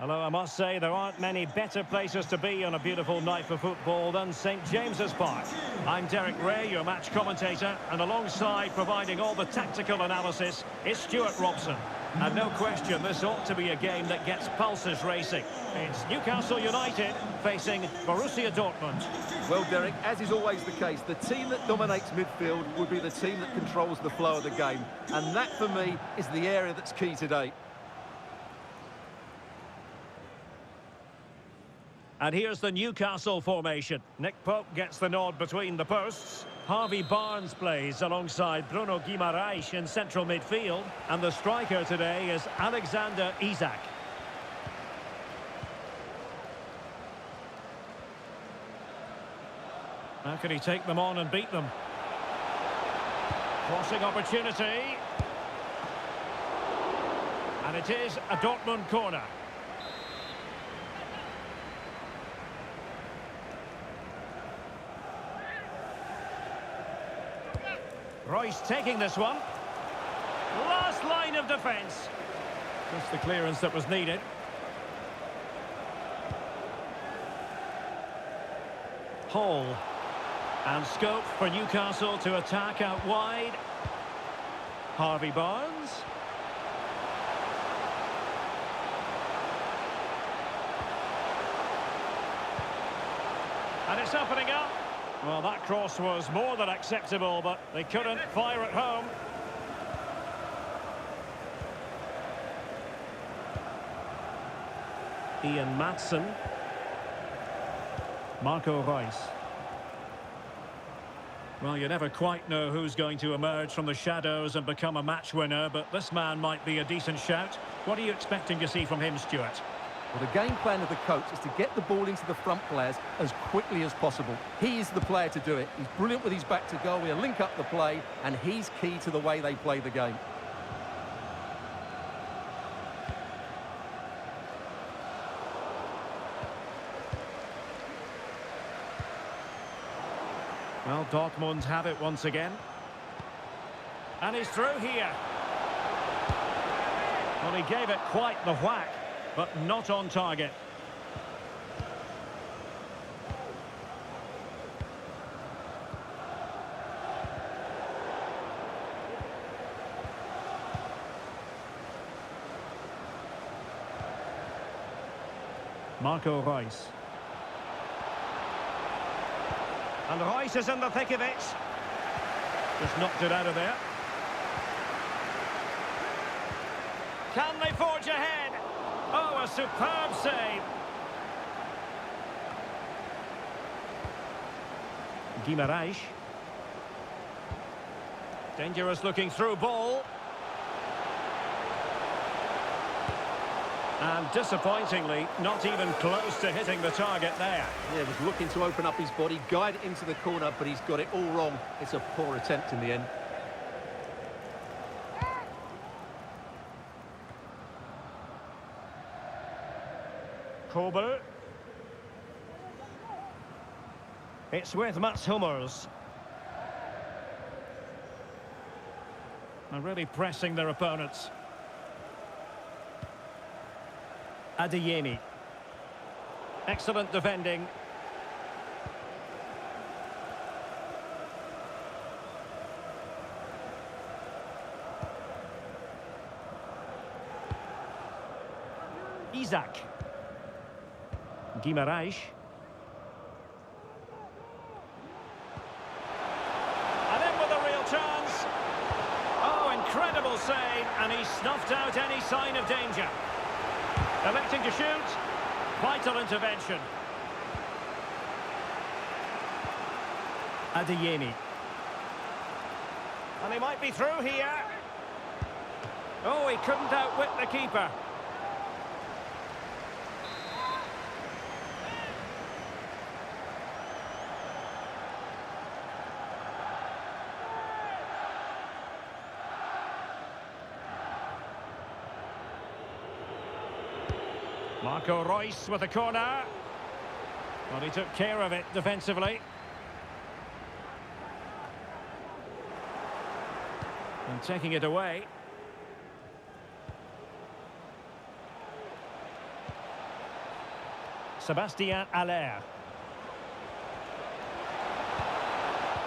Although I must say there aren't many better places to be on a beautiful night for football than St James's Park. I'm Derek Ray, your match commentator, and alongside providing all the tactical analysis is Stuart Robson. And no question, this ought to be a game that gets pulses racing. It's Newcastle United facing Borussia Dortmund. Well, Derek, as is always the case, the team that dominates midfield will be the team that controls the flow of the game. And that, for me, is the area that's key today. And here's the Newcastle formation. Nick Pope gets the nod between the posts. Harvey Barnes plays alongside Bruno Guimaraes in central midfield. And the striker today is Alexander Isak. How can he take them on and beat them? Crossing opportunity. And it is a Dortmund corner. Royce taking this one. Last line of defence. Just the clearance that was needed. Hall. And scope for Newcastle to attack out wide. Harvey Barnes. And it's opening up. Well, that cross was more than acceptable, but they couldn't fire at home. Ian Maatsen. Marco Reus. Well, you never quite know who's going to emerge from the shadows and become a match winner, but this man might be a decent shout. What are you expecting to see from him, Stuart? Well, the game plan of the coach is to get the ball into the front players as quickly as possible. He is the player to do it. He's brilliant with his back to goal. He'll link up the play, and he's key to the way they play the game. Well, Dortmund have it once again. And he's through here. Well, he gave it quite the whack, but not on target. Marco Reus. And Reus is in the thick of it. Just knocked it out of there. Can they forge ahead? Oh, a superb save. Guimaraes. Dangerous looking through ball. And disappointingly, not even close to hitting the target there. Yeah, was looking to open up his body, guide it into the corner, but he's got it all wrong. It's a poor attempt in the end. Kobel. It's with Mats Hummels. They're really pressing their opponents. Adeyemi. Excellent defending. Isak. Guimaraes. And in with a real chance. Oh, incredible save, and he snuffed out any sign of danger. Electing to shoot. Vital intervention. Adeyemi. And he might be through here. Oh, he couldn't outwit the keeper. Marco Reus with a corner. Well, he took care of it defensively. And taking it away. Sebastien Haller.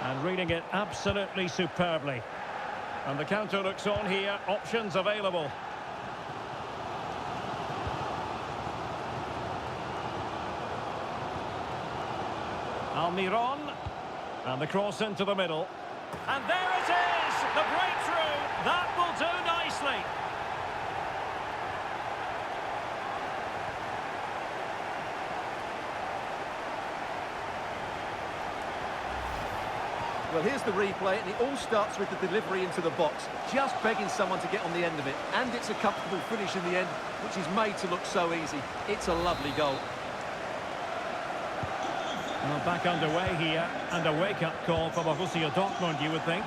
And reading it absolutely superbly. And the counter looks on here, options available. Almiron. And the cross into the middle. And there it is! The breakthrough! That will do nicely. Well, here's the replay, and it all starts with the delivery into the box. Just begging someone to get on the end of it. And it's a comfortable finish in the end, which is made to look so easy. It's a lovely goal. Well, back underway here, and a wake-up call for Borussia Dortmund, you would think.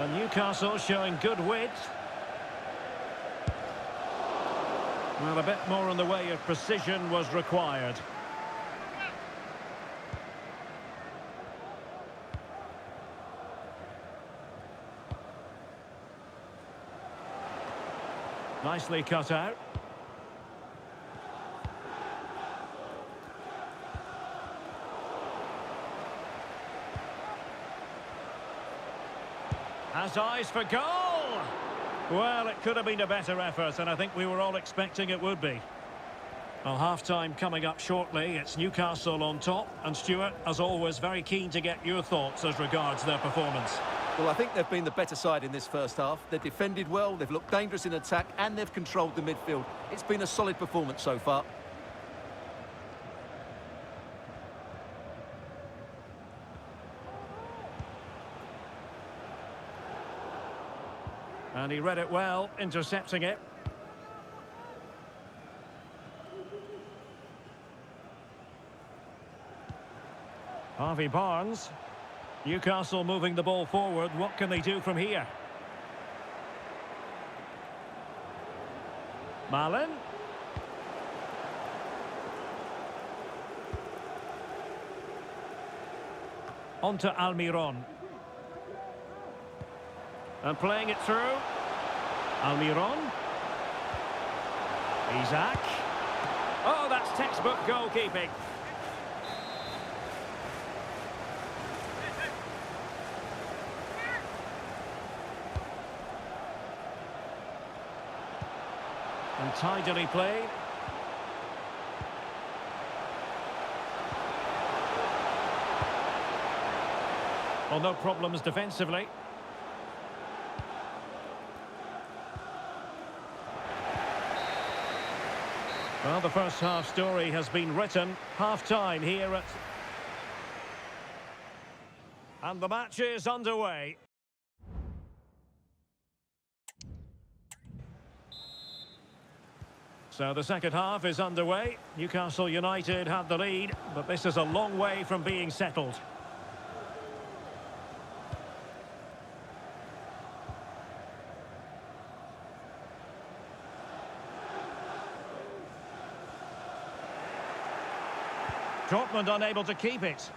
And Newcastle showing good width. Well, a bit more in the way of precision was required. Nicely cut out. Has eyes for goal! Well, it could have been a better effort, and I think we were all expecting it would be. Well, half-time coming up shortly. It's Newcastle on top, and Stuart, as always, very keen to get your thoughts as regards their performance. Well, I think they've been the better side in this first half. They've defended well, they've looked dangerous in attack, and they've controlled the midfield. It's been a solid performance so far. And he read it well, intercepting it. Harvey Barnes. Newcastle moving the ball forward. What can they do from here? Malin. On to Almiron. And playing it through. Almiron. Isaac. Oh, that's textbook goalkeeping. And tidily played. Well, no problems defensively. Well, the first half story has been written. Half-time here at... And the match is underway. So the second half is underway. Newcastle United had the lead, but this is a long way from being settled. Dortmund unable to keep it.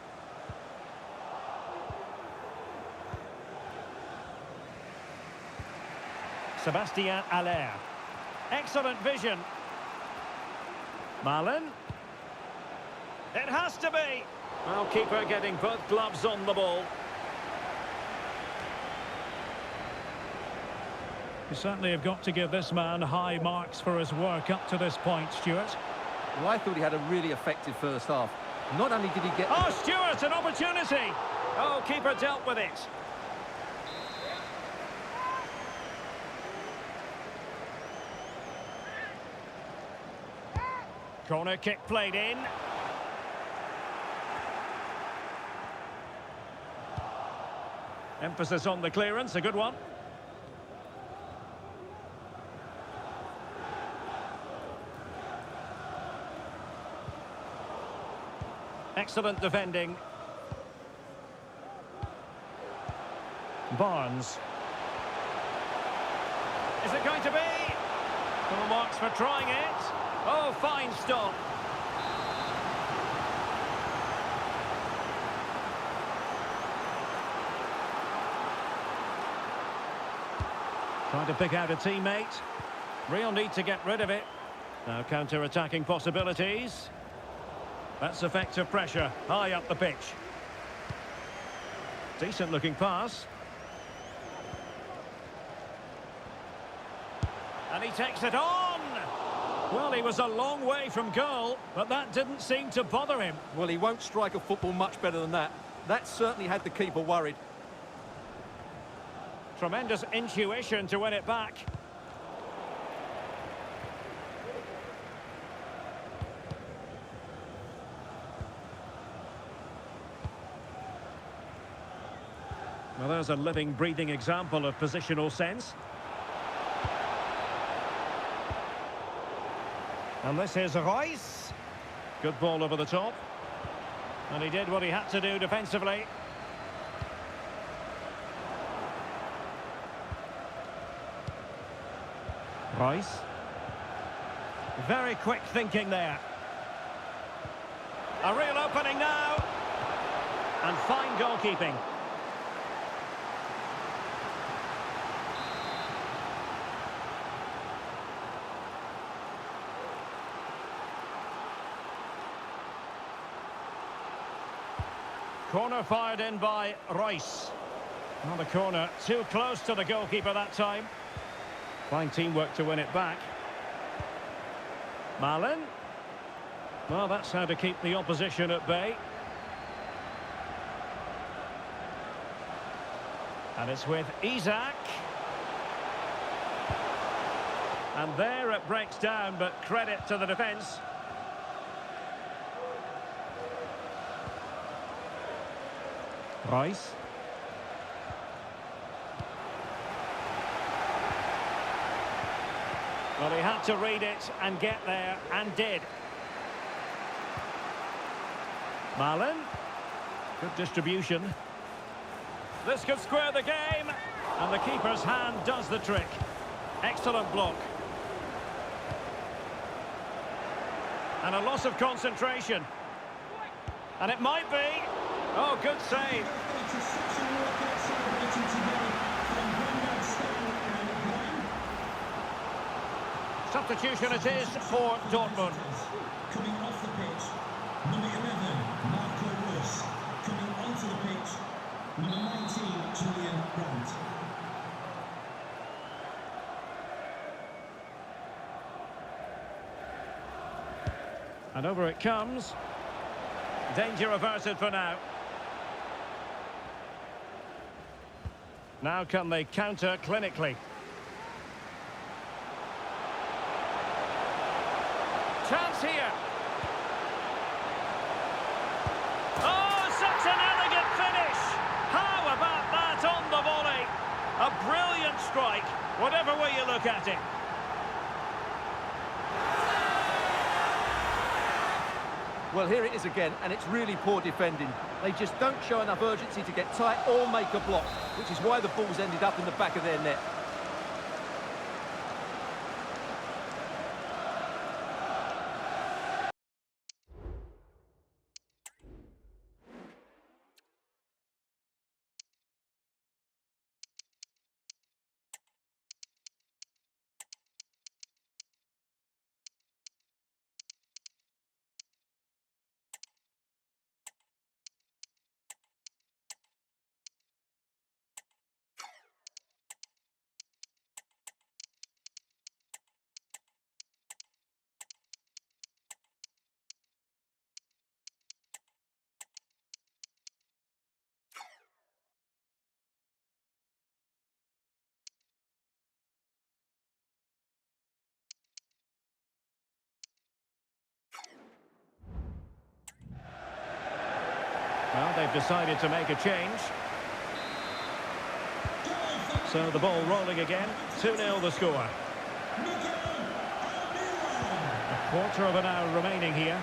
Sebastien Haller. Excellent vision. Malin. It has to be. Well, keeper getting both gloves on the ball. You certainly have got to give this man high marks for his work up to this point, Stuart. Well, I thought he had a really effective first half. Not only did he get... Oh, Stuart, an opportunity! Oh, keeper dealt with it. Corner kick played in. Emphasis on the clearance, a good one. Excellent defending. Barnes. Is it going to be? Full marks for trying it. Oh, fine stop. Trying to pick out a teammate. Real need to get rid of it. Now counter-attacking possibilities. That's effective pressure, high up the pitch. Decent looking pass. And he takes it on! Well, he was a long way from goal, but that didn't seem to bother him. Well, he won't strike a football much better than that. That certainly had the keeper worried. Tremendous intuition to win it back. Well, there's a living, breathing example of positional sense. And this is Royce. Good ball over the top. And he did what he had to do defensively. Royce. Very quick thinking there. A real opening now. And fine goalkeeping. Corner fired in by Royce. Well, the corner too close to the goalkeeper that time. Fine teamwork to win it back. Malin. Well, that's how to keep the opposition at bay. And it's with Isak. And there it breaks down, but credit to the defence. Royce. Well, he had to read it and get there, and did. Malin. Good distribution. This could square the game. And the keeper's hand does the trick. Excellent block. And a loss of concentration. And it might be. Oh, good save. Substitution it is for Dortmund. Coming off the pitch, number 11, Marco Reus. Coming onto the pitch, number 19, Julian Brandt. And over it comes. Danger averted for now. Now can they counter clinically? Chance here. Oh, such an elegant finish. How about that on the volley? A brilliant strike, whatever way you look at it. Well, here it is again, and it's really poor defending. They just don't show enough urgency to get tight or make a block, which is why the ball's ended up in the back of their net. Well, they've decided to make a change. So the ball rolling again. 2-0 the score. A quarter of an hour remaining here.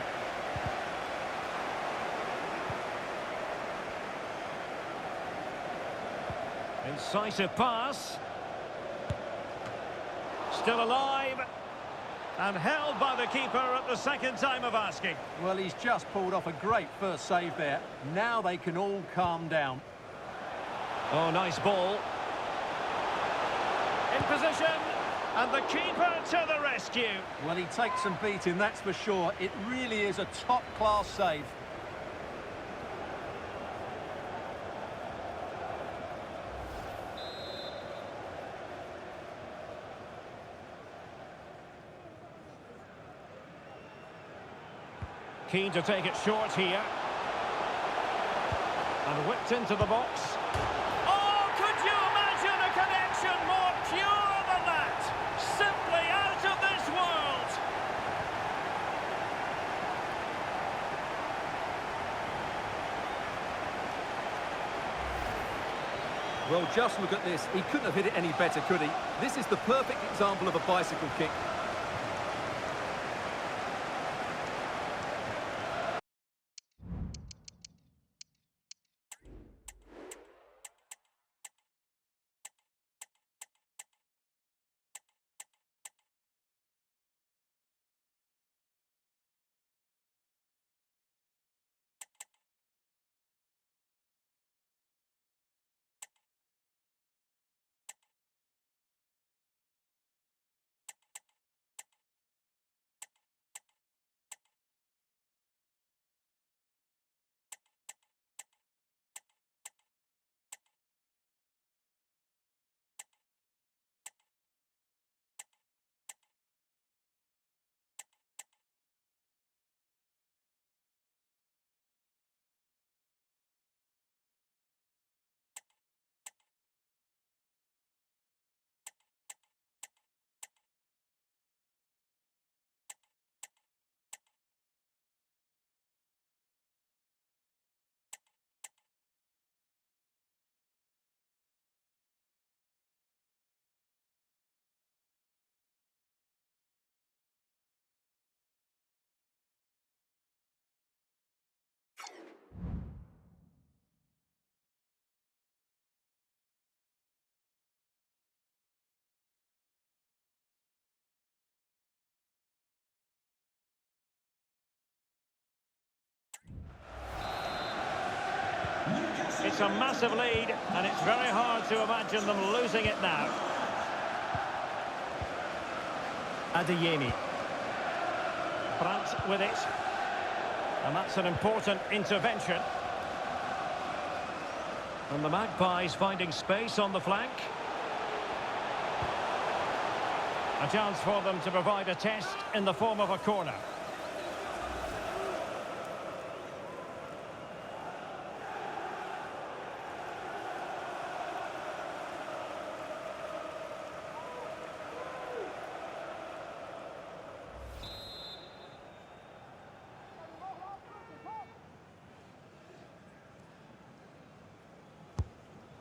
Incisive pass. Still alive. And held by the keeper at the second time of asking. Well, he's just pulled off a great first save there. Now they can all calm down. Oh, nice ball. In position, and the keeper to the rescue. Well, he takes some beating, that's for sure. It really is a top-class save. Keen to take it short here. And whipped into the box. Oh, could you imagine a connection more pure than that? Simply out of this world. Well, just look at this. He couldn't have hit it any better, could he? This is the perfect example of a bicycle kick. It's a massive lead, and it's very hard to imagine them losing it now. Adeyemi. Brandt with it. And that's an important intervention. And the Magpies finding space on the flank. A chance for them to provide a test in the form of a corner.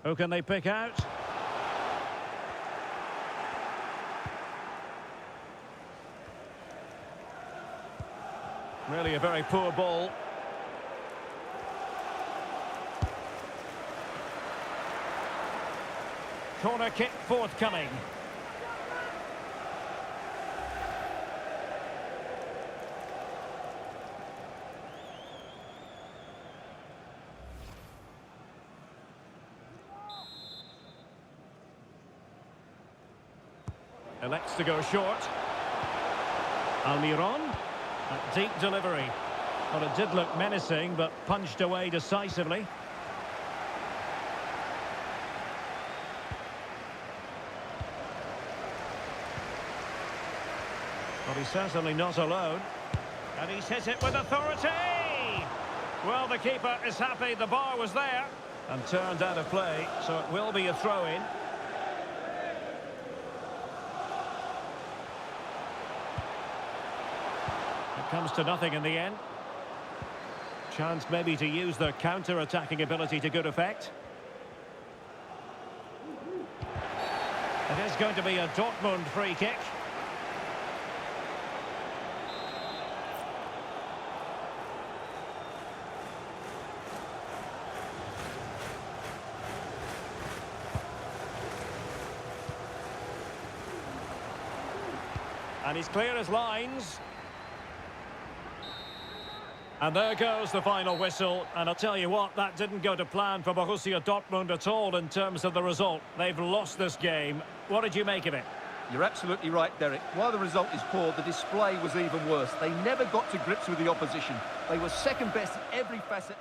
Who can they pick out? Really a very poor ball. Corner kick forthcoming. Elects to go short. Almiron. A deep delivery. Well, it did look menacing, but punched away decisively. Well, he's certainly not alone. And he's hit it with authority! Well, the keeper is happy the bar was there. And turned out of play, so it will be a throw-in. Comes to nothing in the end. Chance maybe to use their counter-attacking ability to good effect. It is going to be a Dortmund free kick. And he's clear as lines. And there goes the final whistle. And I'll tell you what, that didn't go to plan for Borussia Dortmund at all in terms of the result. They've lost this game. What did you make of it? You're absolutely right, Derek. While the result is poor, the display was even worse. They never got to grips with the opposition. They were second best in every facet.